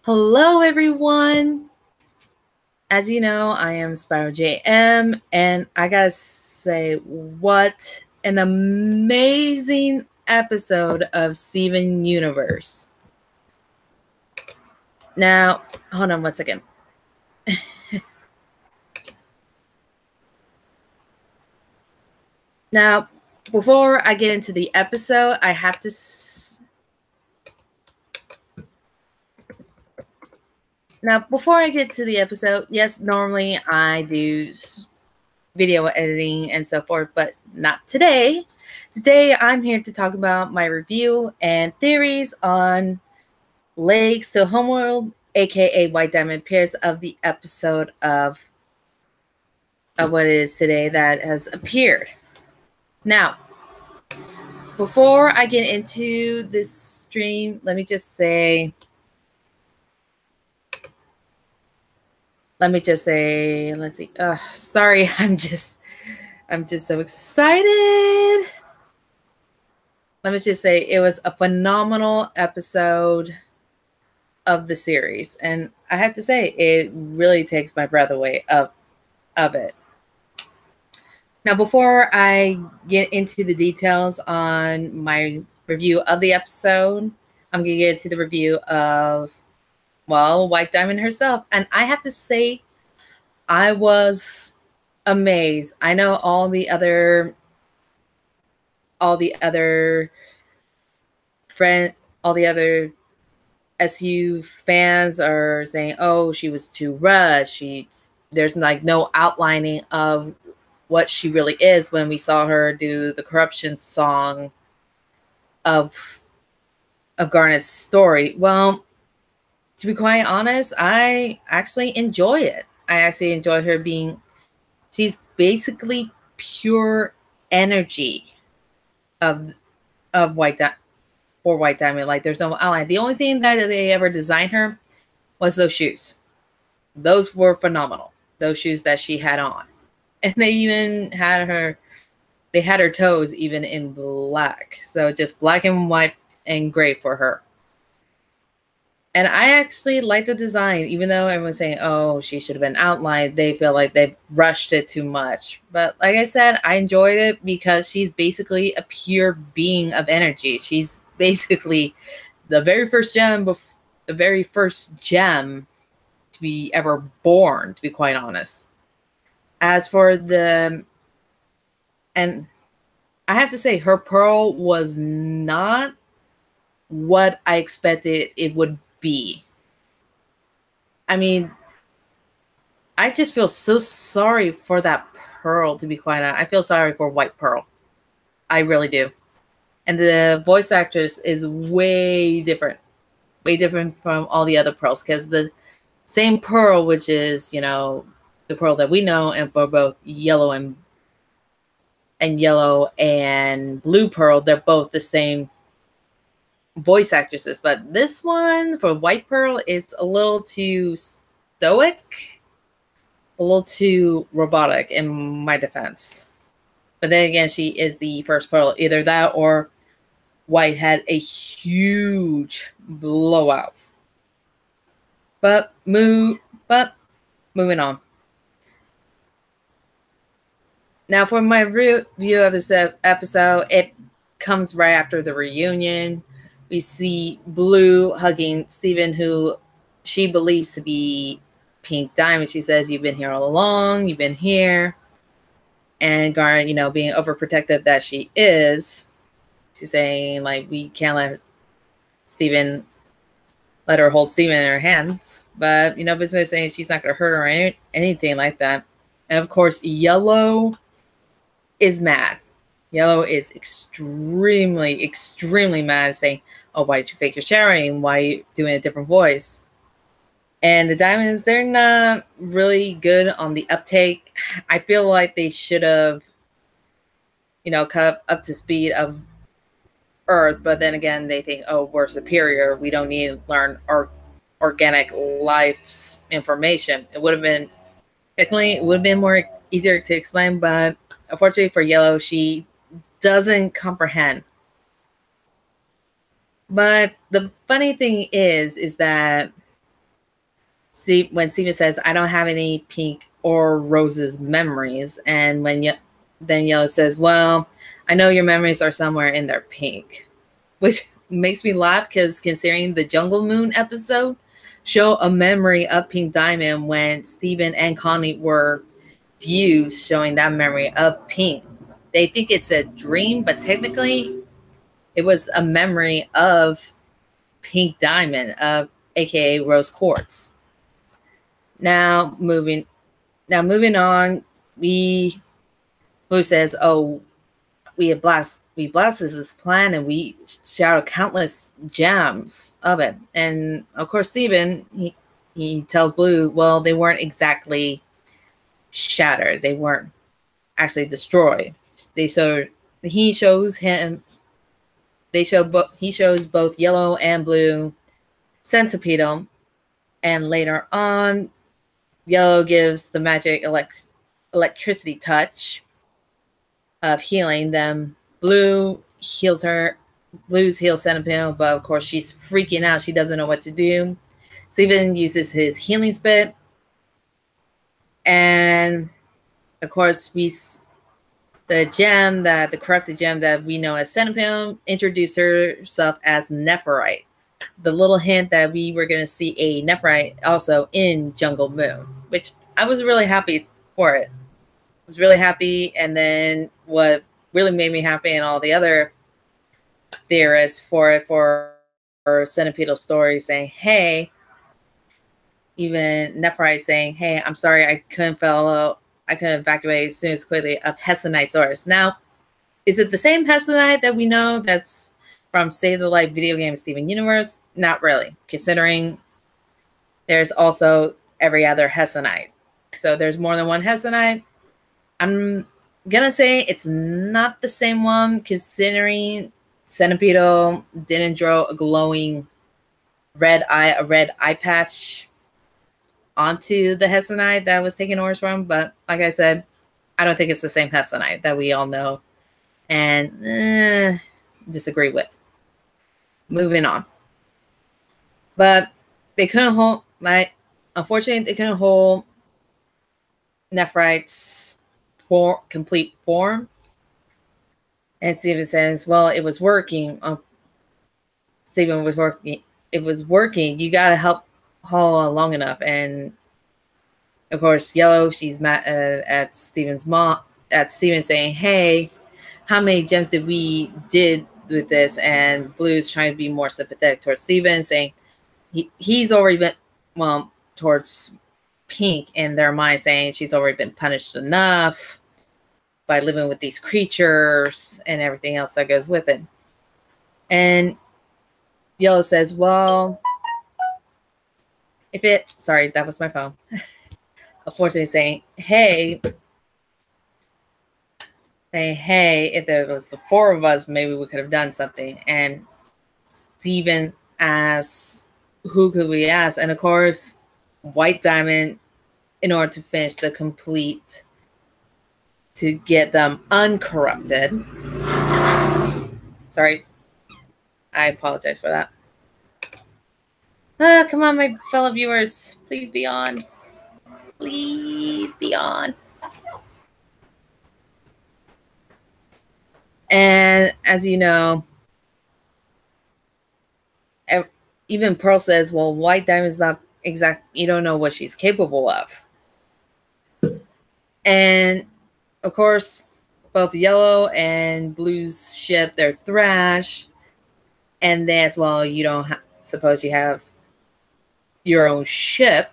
Hello, everyone. As you know, I am Spiral JM, and I gotta say, what an amazing episode of Steven Universe. Now, hold on one second. Now, before I get into the episode, I have to. Now, before I get to the episode, yes, normally I do video editing and so forth, but not today. Today, I'm here to talk about my review and theories on Legs to Homeworld, aka White Diamond Pairs, of the episode of what is today that has appeared. Now, before I get into this stream, let me just say, let's see. Sorry, I'm just so excited. Let me just say, it was a phenomenal episode of the series, and I have to say, it really takes my breath away of it. Now, before I get into the details on my review of the episode, I'm going to get to the review of, well, White Diamond herself. And I have to say, I was amazed. I know all the other SU fans are saying, "Oh, she was too rushed. There's like no outlining of what she really is," when we saw her do the corruption song of Garnet's story. Well, to be quite honest, I actually enjoy it. I actually enjoy her being, she's basically pure energy of White Diamond. Like, there's no outline. The only thing that they ever designed her was those shoes. Those were phenomenal. Those shoes that she had on. And they even had her toes even in black. So just black and white and gray for her. And I actually like the design, even though everyone's saying, "Oh, she should have been outlined." They feel like they rushed it too much. But like I said, I enjoyed it because she's basically a pure being of energy. She's basically the very first gem to be ever born, to be quite honest. As for and I have to say, her pearl was not what I expected it would be. I mean, I just feel so sorry for that pearl, to be quite honest. I feel sorry for White Pearl. I really do. And the voice actress is way different from all the other pearls, because the same pearl, which is, the pearl that we know, and for both yellow and blue pearl, they're both the same voice actresses. But this one for White Pearl is a little too stoic, a little too robotic in my defense. But then again, she is the first pearl. Either that or White had a huge blowout. But moving on. Now, for my review of this episode, it comes right after the reunion. We see Blue hugging Steven, who she believes to be Pink Diamond. She says, "You've been here all along. You've been here." And Garnet, being overprotective that she is, she's saying, like, we can't let her hold Steven in her hands. But, basically saying she's not going to hurt her or anything like that. And, of course, Yellow is mad. Yellow is extremely, extremely mad, saying, "Oh, why did you fake your showering? Why are you doing a different voice?" And the Diamonds, they're not really good on the uptake. I feel like they should have, cut up to speed of Earth. But then again, they think, "Oh, we're superior. We don't need to learn our organic life's information." It would have been more easier to explain. But unfortunately for Yellow, she doesn't comprehend. But the funny thing is that when Steven says, "I don't have any Pink or Rose's memories," and then Yellow says, "Well, I know your memories are somewhere in their Pink," which makes me laugh because considering the Jungle Moon episode show a memory of Pink Diamond when Steven and Connie were views showing that memory of Pink. They think it's a dream, but technically it was a memory of Pink Diamond, of aka Rose Quartz. Now moving on, we who says, "Oh, we blasted this plan and we shouted countless gems of it." And of course, Steven, he tells Blue, "Well, they weren't exactly shattered. They weren't actually destroyed. They so he shows him he shows both Yellow and Blue Centipede, and later on, Yellow gives the magic electricity touch of healing them. Blue's heals Centipede, but of course she's freaking out. She doesn't know what to do. Steven uses his healing spit, and of course the corrupted gem that we know as Centipede introduced herself as Nephirite. The little hint that we were going to see a Nephirite also in Jungle Moon, which I was really happy for it. I was really happy, and then what really made me happy, and all the other theorists for Centipedal story saying, "Hey," even Nephirite saying, "Hey, I'm sorry, I couldn't evacuate as soon as quickly of Hessonite source." Now, is it the same Hessonite that we know that's from Save the Light video game Steven Universe? Not really, considering there's also every other Hessonite. So there's more than one Hessonite. I'm gonna say it's not the same one, considering Centipede didn't draw a glowing red eye patch onto the Hessonite that was taking orders from. But like I said, I don't think it's the same Hessonite that we all know and disagree with. Moving on. But they couldn't hold unfortunately they couldn't hold Nephirite's complete form. And Steven says, "Well, it was working." Steven was working. It was working. You gotta help haul long enough. And of course, Yellow, she's mad at Steven's mom, at Steven saying, "Hey, how many gems did we did with this?" And Blue's trying to be more sympathetic towards Steven, saying he's already been towards Pink in their mind, saying she's already been punished enough by living with these creatures and everything else that goes with it. And Yellow says, "Well, sorry, that was my phone." Unfortunately saying, hey, if there was the four of us, maybe we could have done something. And Steven asks, who could we ask? And of course, White Diamond, in order to finish the complete, to get them uncorrupted. Sorry. I apologize for that. Come on, my fellow viewers. Please be on. Please be on. And as you know, even Pearl says, well, White Diamond's not exact. You don't know what she's capable of. And of course, both Yellow and Blue's ship, they're Thrash. And that's, well, you don't suppose you have your own ship.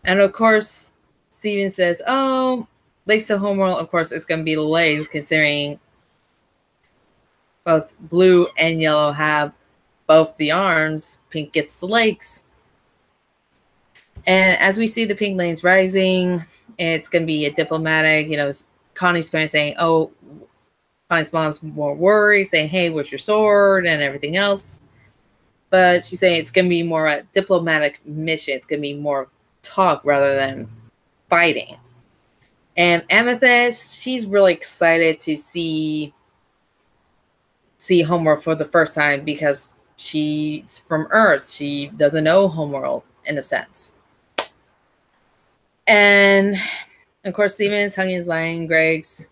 And of course, Steven says, oh, Lakes to Homeworld, of course, it's going to be Lakes, considering both Blue and Yellow have both the arms. Pink gets the lakes. And as we see the Pink lanes rising, it's going to be a diplomatic, Connie's parents saying, oh, Connie's mom's more worried, saying, hey, where's your sword and everything else. But she's saying it's going to be more a diplomatic mission. It's going to be more talk rather than fighting. And Amethyst, she's really excited to see Homeworld for the first time because she's from Earth. She doesn't know Homeworld in a sense. And of course, Steven is hugging his line. Greg's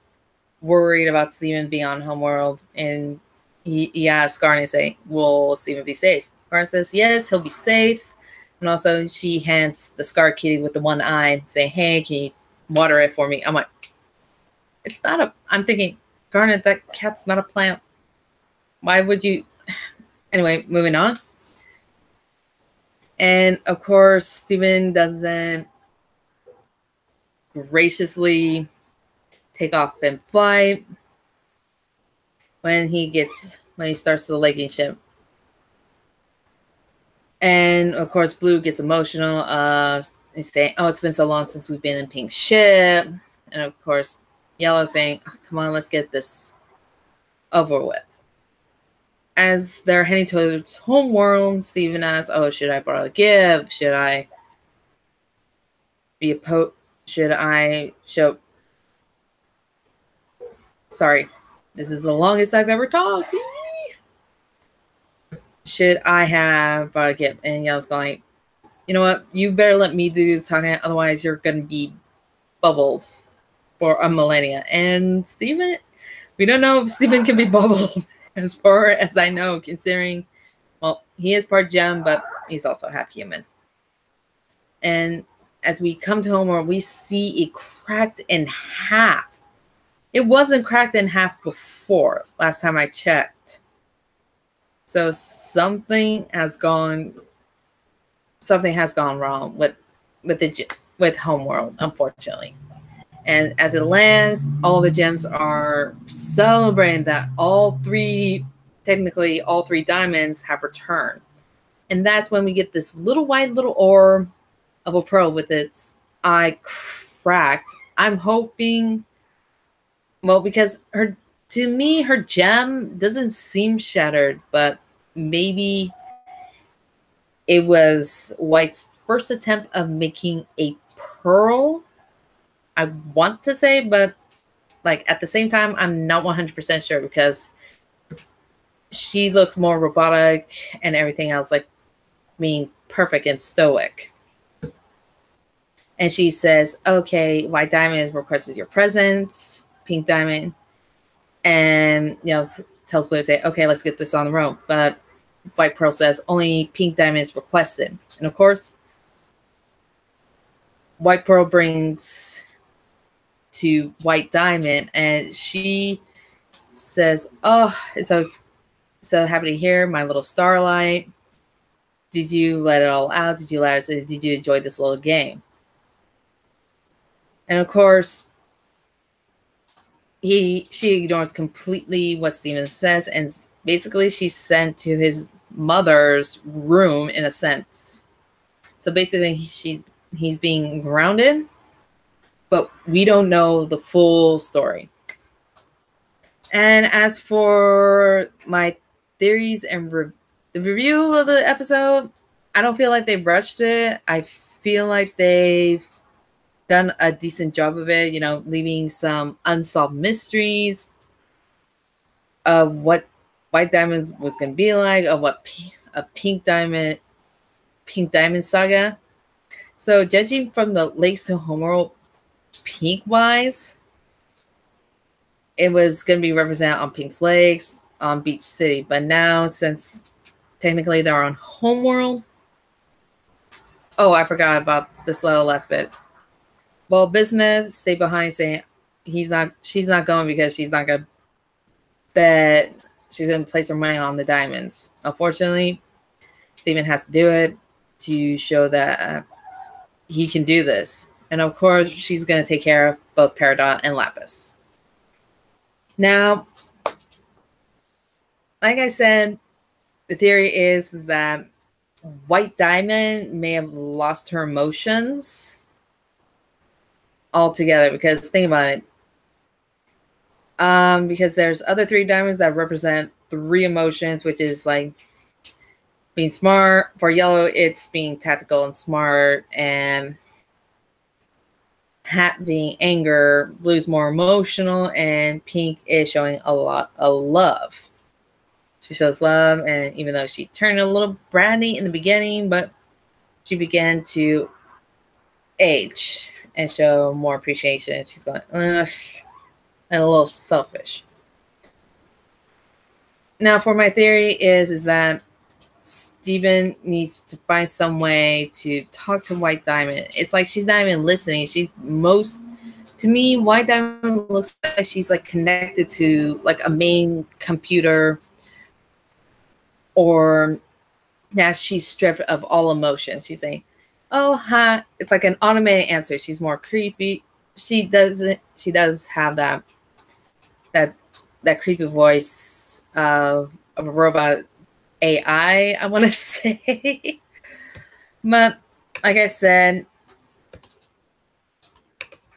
worried about Steven being on Homeworld, and he asks Garnet, saying, "Will Steven be safe?" Garnet says, "Yes, he'll be safe." And also, she hands the Scar Kitty with the one eye, saying, "Hey, can you water it for me?" I'm like, it's not a. I'm thinking, Garnet, that cat's not a plant. Why would you? Anyway, moving on. And of course, Steven doesn't graciously take off in flight when he starts the legging ship. And of course, Blue gets emotional. He's saying, "Oh, it's been so long since we've been in Pink ship." And of course, Yellow saying, "Oh, come on, let's get this over with." As they're heading towards Homeworld, Steven asks, "Oh, should I borrow a gift? Should I be a Should I show?" Sorry, this is the longest I've ever talked. Should I have brought a gift? And Yellow's going, "You know what? You better let me do the talking, otherwise you're going to be bubbled for a millennia." And Steven, we don't know if Steven can be bubbled, as far as I know, considering, well, he is part gem, but he's also half human. And as we come to Homeworld, we see it cracked in half. It wasn't cracked in half before, last time I checked. So something has gone wrong with Homeworld, unfortunately. And as it lands, all the gems are celebrating that all three diamonds have returned. And that's when we get this little orb of a pearl with its eye cracked. I'm hoping, well, because to me, her gem doesn't seem shattered, but maybe it was White's first attempt of making a pearl, I want to say, but like at the same time, I'm not 100% sure, because she looks more robotic and everything else, like being perfect and stoic. And she says, "Okay, White Diamond requested your presence, Pink Diamond." And tells Blue to say, "Okay, let's get this on the road." But White Pearl says, "Only Pink Diamond is requested." And of course, White Pearl brings to White Diamond, and she says, "Oh, it's so happy to hear, my little starlight. Did you let it all out? Did you enjoy this little game?" And of course, she ignores completely what Steven says, and basically she's sent to his mother's room, in a sense. So basically he's being grounded, but we don't know the full story. And as for my theories and the review of the episode, I don't feel like they rushed it. I feel like they've done a decent job of it, leaving some unsolved mysteries of what White Diamond was going to be like, of what a Pink Diamond saga. So judging from the Lakes to Homeworld Pink wise, it was going to be represented on Pink's Lakes, on Beach City. But now, since technically they're on Homeworld, oh, I forgot about this little last bit. Well, Bismuth stayed behind, saying she's not going because she's not gonna bet. She's gonna place her money on the diamonds. Unfortunately, Steven has to do it to show that he can do this. And of course, she's gonna take care of both Peridot and Lapis. Now, like I said, the theory is that White Diamond may have lost her emotions altogether, because think about it. Because there's other three diamonds that represent three emotions, which is like being smart. For Yellow, it's being tactical and smart, and being anger. Blue's more emotional, and Pink is showing a lot of love. She shows love, and even though she turned a little bratty in the beginning, but she began to age and show more appreciation. She's going, ugh, and a little selfish. Now, for my theory is that Steven needs to find some way to talk to White Diamond. It's like she's not even listening. To me, White Diamond looks like she's like connected to like a main computer, or that she's stripped of all emotion. She's saying, "Oh, hi." It's like an automated answer. She's more creepy. She does have that creepy voice of a robot AI, I want to say. But like I said,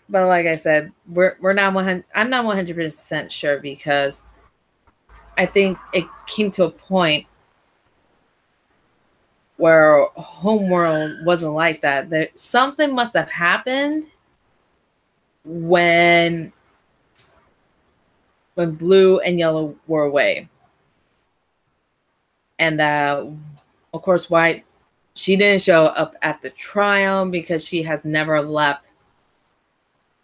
we're not 100. I'm not 100% sure, because I think it came to a point where Homeworld wasn't like that. Something must have happened when Blue and Yellow were away, and that, of course, White, she didn't show up at the trial because she has never left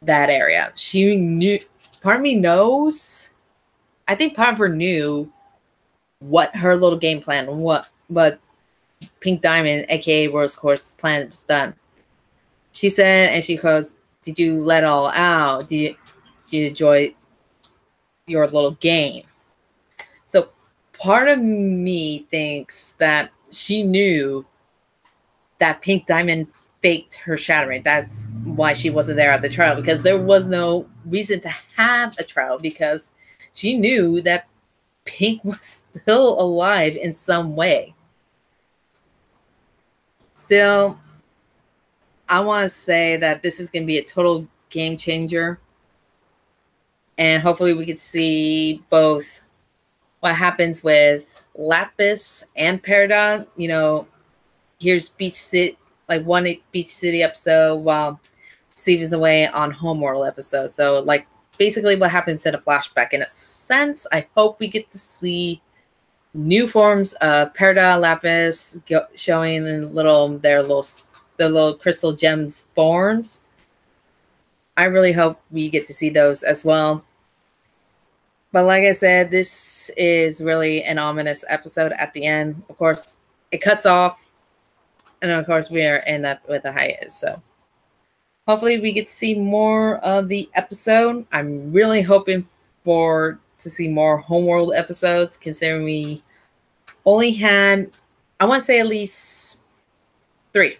that area. She knew, part of me knows, I think part of her knew what her little game plan, what Pink Diamond, aka Rose Quartz, plan was done. She said, and she goes, "Did you let it all out? Did you enjoy your little game?" So part of me thinks that she knew that Pink Diamond faked her shattering. That's why she wasn't there at the trial, because there was no reason to have a trial, because she knew that Pink was still alive in some way. Still, I want to say that this is going to be a total game changer. And hopefully we could see both what happens with Lapis and Peridot. You know, here's Beach City, like one Beach City episode, while Steve is away on Homeworld episode. So, like, basically what happens in a flashback. In a sense, I hope we get to see new forms of Peridot, Lapis showing their little crystal gems forms. I really hope we get to see those as well. But like I said, this is really an ominous episode at the end. Of course, it cuts off, and of course, we are end up with a hiatus. So hopefully we get to see more of the episode. I'm really hoping to see more Homeworld episodes, considering we only had, I want to say, at least three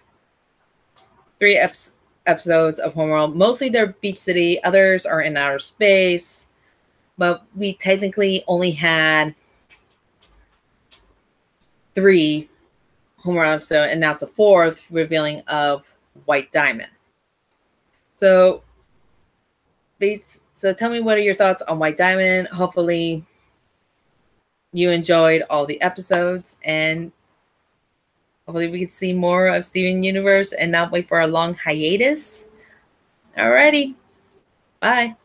episodes of Homeworld. Mostly they're Beach City, others are in outer space, but we technically only had 3 Homeworld episodes, and now it's a 4th revealing of White Diamond. So tell me, what are your thoughts on White Diamond? Hopefully you enjoyed all the episodes, and hopefully we can see more of Steven Universe and not wait for a long hiatus. Alrighty. Bye.